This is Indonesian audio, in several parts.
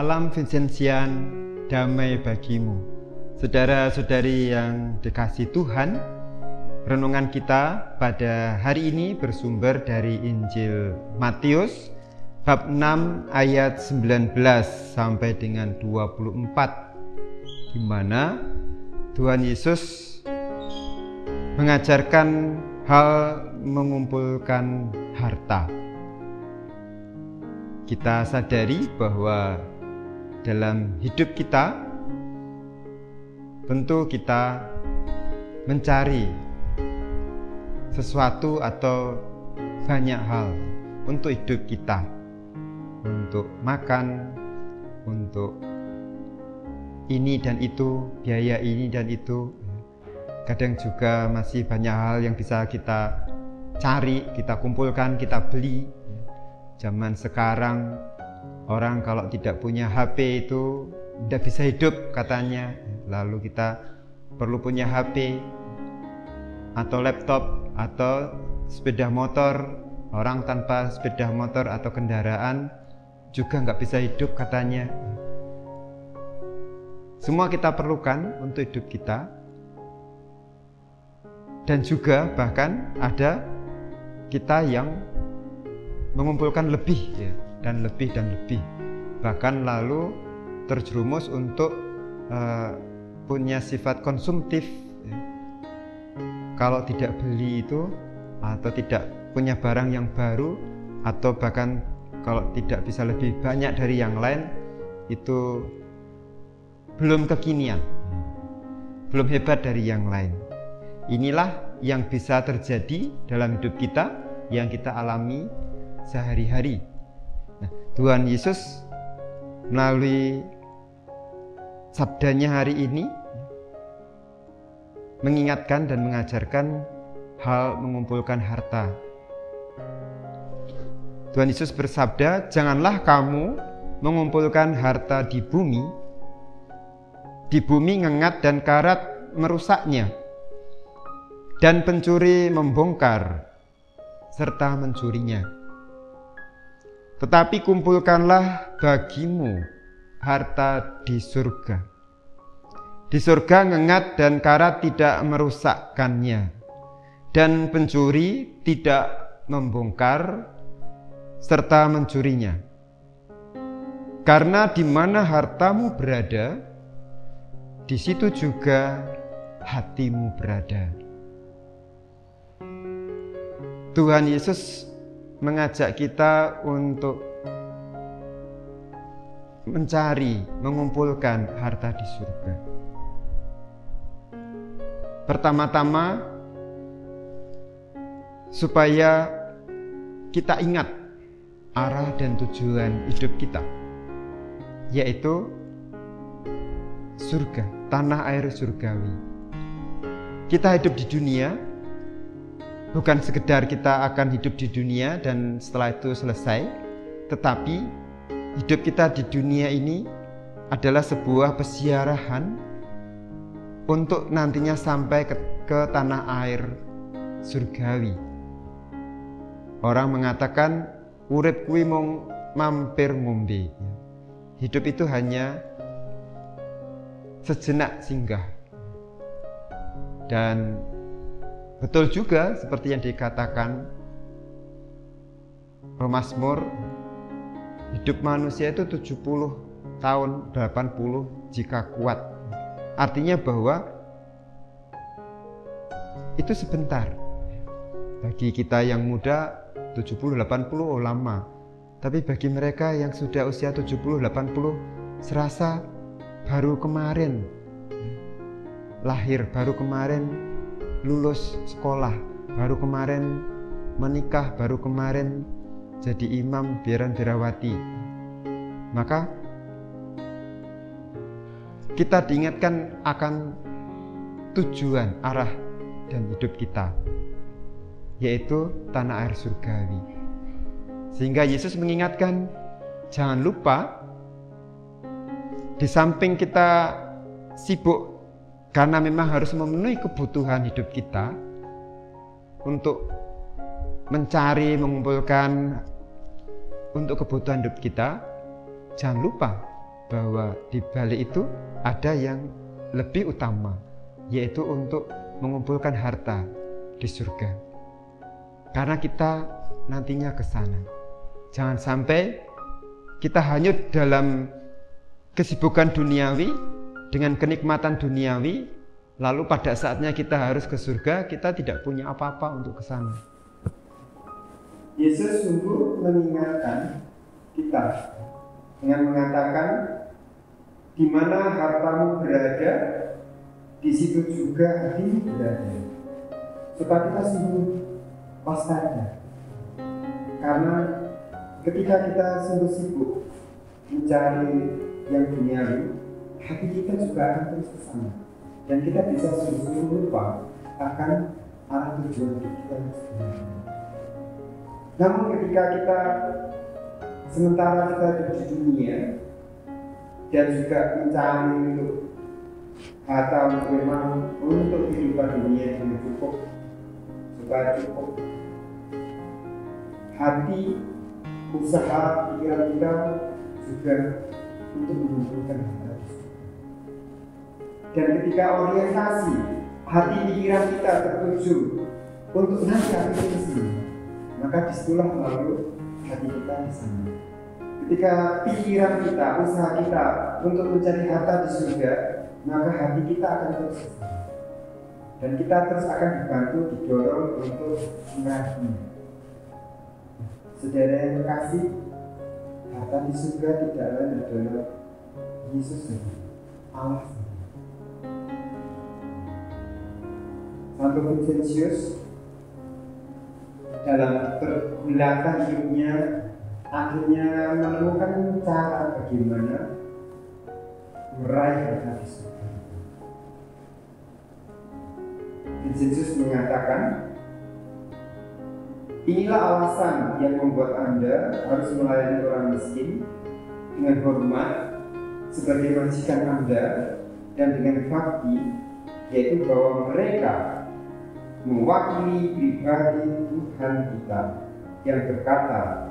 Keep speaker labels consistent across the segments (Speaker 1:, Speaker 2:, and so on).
Speaker 1: Salam Vincenzian, damai bagimu. Saudara-saudari yang dikasihi Tuhan, renungan kita pada hari ini bersumber dari Injil Matius bab 6 ayat 19 sampai dengan 24, di mana Tuhan Yesus mengajarkan hal mengumpulkan harta. Kita sadari bahwa dalam hidup kita tentu kita mencari sesuatu atau banyak hal untuk hidup kita, untuk makan, untuk ini dan itu, biaya ini dan itu. Kadang juga masih banyak hal yang bisa kita cari, kita kumpulkan, kita beli. Zaman sekarang orang kalau tidak punya HP itu tidak bisa hidup katanya. Lalu kita perlu punya HP atau laptop atau sepeda motor. Orang tanpa sepeda motor atau kendaraan juga nggak bisa hidup katanya. Semua kita perlukan untuk hidup kita. Dan juga bahkan ada kita yang mengumpulkan lebih ya, dan lebih dan lebih, bahkan lalu terjerumus untuk punya sifat konsumtif ya. Kalau tidak beli itu atau tidak punya barang yang baru, atau bahkan kalau tidak bisa lebih banyak dari yang lain, itu belum kekinian, belum hebat dari yang lain. Inilah yang bisa terjadi dalam hidup kita, yang kita alami sehari-hari. Nah, Tuhan Yesus melalui sabdanya hari ini mengingatkan dan mengajarkan hal mengumpulkan harta. Tuhan Yesus bersabda, "Janganlah kamu mengumpulkan harta di bumi ngengat dan karat merusaknya, dan pencuri membongkar serta mencurinya. Tetapi kumpulkanlah bagimu harta di surga. Di surga ngengat dan karat tidak merusakkannya, dan pencuri tidak membongkar serta mencurinya. Karena di mana hartamu berada, di situ juga hatimu berada." Tuhan Yesus mengajak kita untuk mencari, mengumpulkan harta di surga. Pertama-tama, supaya kita ingat arah dan tujuan hidup kita, yaitu surga, tanah air surgawi. Kita hidup di dunia bukan sekedar kita akan hidup di dunia dan setelah itu selesai, tetapi hidup kita di dunia ini adalah sebuah pesiarahan untuk nantinya sampai ke tanah air surgawi. Orang mengatakan urip kuwi mung mampir ngombe. Hidup itu hanya sejenak singgah. Dan betul juga seperti yang dikatakan Mazmur, hidup manusia itu 70 tahun, 80 jika kuat. Artinya bahwa itu sebentar. Bagi kita yang muda 70-80 lama. Tapi bagi mereka yang sudah usia 70-80 serasa baru kemarin lahir, baru kemarin lulus sekolah, baru kemarin menikah, baru kemarin jadi imam biaran birawati. Maka kita diingatkan akan tujuan, arah dan hidup kita, yaitu tanah air surgawi. Sehingga Yesus mengingatkan, jangan lupa di samping kita sibuk karena memang harus memenuhi kebutuhan hidup kita untuk mencari, mengumpulkan untuk kebutuhan hidup kita, jangan lupa bahwa di balik itu ada yang lebih utama, yaitu untuk mengumpulkan harta di surga. Karena kita nantinya ke sana. Jangan sampai kita hanyut dalam kesibukan duniawi dengan kenikmatan duniawi, lalu pada saatnya kita harus ke surga, kita tidak punya apa-apa untuk ke sana. Yesus sungguh mengingatkan kita dengan mengatakan, di mana hartamu berada, di situ juga hatimu berada. Supaya kita sungguh waspada. Karena ketika kita sungguh sibuk mencari yang duniawi, hati kita juga akan terus ke sana. Dan kita bisa sungguh lupa akan arah tujuan kita sebenarnya. Namun ketika kita sementara kita ada di dunia dan juga mencari untuk harta untuk kehidupan dunia yang cukup, supaya cukup, hati, usaha, pikiran kita juga untuk mengumpulkan harta. Dan ketika orientasi hati pikiran kita tertuju untuk nanti hati kita sendiri, maka disitulah lalu hati kita di sana. Ketika pikiran kita, usaha kita untuk mencari harta di surga, maka hati kita akan terus ke sana. Dan kita terus akan dibantu, didorong untuk meraihnya. Saudara yang terkasih, harta di surga tidak lain adalah Yesus sendiri, Allah sendiri. Santo Vincentius dalam pergulatan hidupnya akhirnya menemukan cara bagaimana meraih harta di surga. Vincentius mengatakan, inilah alasan yang membuat Anda harus melayani orang miskin dengan hormat sebagai majikan Anda dan dengan bakti, yaitu bahwa mereka mewakili pribadi Tuhan kita yang berkata,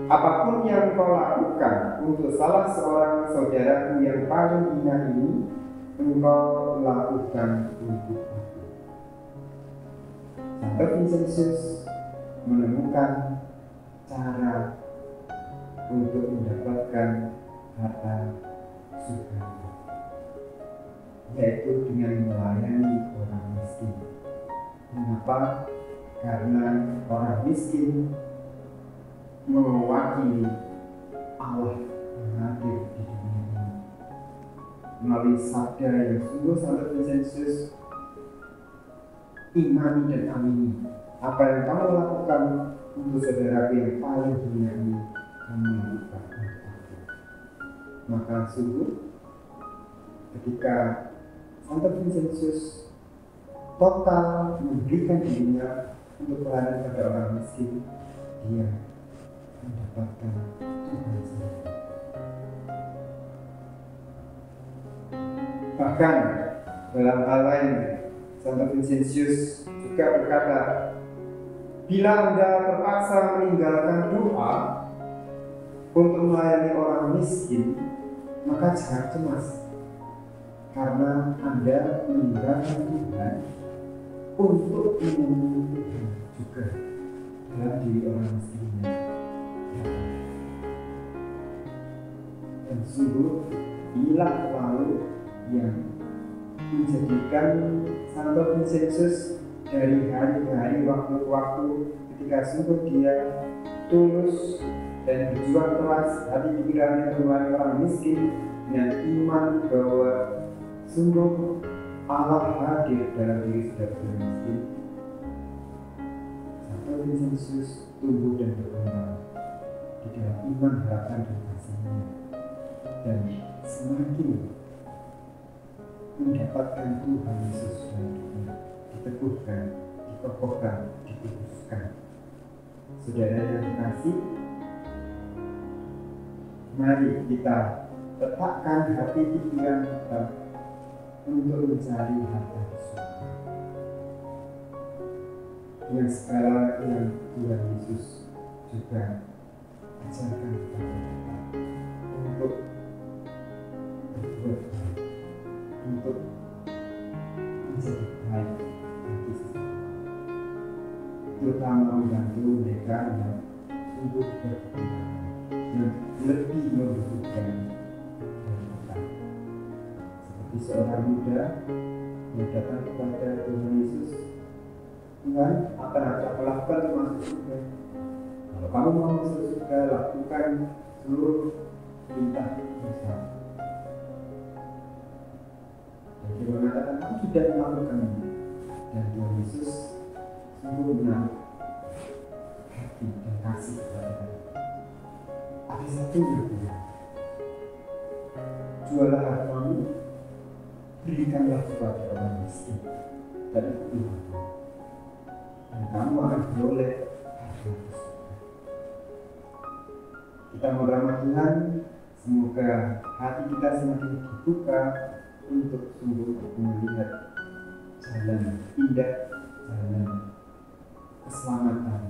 Speaker 1: apapun yang kau lakukan untuk salah seorang saudaraku yang paling hina ini, engkau lakukan untuk aku. Santo Vincentius menemukan cara untuk mendapatkan harta surga, yaitu dengan melayani orang miskin. Mengapa? Karena orang miskin mewakili Allah yang hadir di dunia ini. Melalui sabda yang sungguh Santo Vincentius imani dan amini, apa yang kamu lakukan untuk saudaraku yang paling hina ini, kamu lakukan untuk aku. Maka sungguh ketika Santo Vincentius total memberikan dirinya untuk pelayanan pada orang miskin, dia mendapatkan Tuhan sendiri. Bahkan dalam hal lain, Santo Vincentius juga berkata, bila Anda terpaksa meninggalkan doa untuk melayani orang miskin, maka jangan cemas, karena Anda meninggalkan Tuhan untuk menemui Tuhan juga dalam diri orang miskinnya. Dan sungguh inilah lalu yang menjadikan Santo Vincentius dari hari ke hari, waktu ke waktu, ketika sungguh dia tulus dan berjuang keras hati pikirannya melayani orang miskin dengan iman bahwa sungguh Allah hadir dalam diri saudara miskin. Santo Vincentius tumbuh dan berkembang di dalam iman, harapan dan kasihnya, dan semakin mendapatkan Tuhan Yesus dalam hidupnya, diteguhkan, dikokohkan, dikuduskan. Saudara yang terkasih, mari kita letakkan hati pikiran kita untuk mencari harta di surga. Yang segala yang Tuhan Yesus juga ajarkan kepada kita untuk berbuat baik, untuk menjadi baik bagi sesama, terutama membantu mereka yang sungguh berkebutuhan dan lebih membutuhkan dari kita. Seperti seorang muda yang datang kepada Tuhan Yesus, Tuhan, apa yang harus aku lakukan untuk masuk surga? Kalau kamu mau masuk surga, lakukan seluruh perintah Musa. Dan dia mengatakan, aku sudah melakukannya. Dan Tuhan Yesus sungguh menaruh hati dan kasih kepada kita. Ada satu yang bilang, jualah hartamu, berikanlah kepada orang miskin, dan itu dan kamu akan beroleh harta tersebut. Kita meramah Tuhan, semoga hati kita semakin dibuka untuk sungguh melihat jalan indah, jalan keselamatan,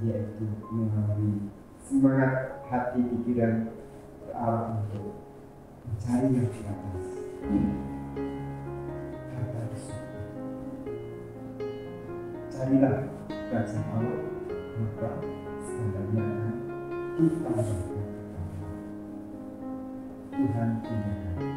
Speaker 1: yaitu melalui semangat hati pikiran ke arah untuk mencari yang di atas. Harta tersebut. Carilah kerajaan Allah, maka segalanya akan ditambahkan. Tuhan memberkati.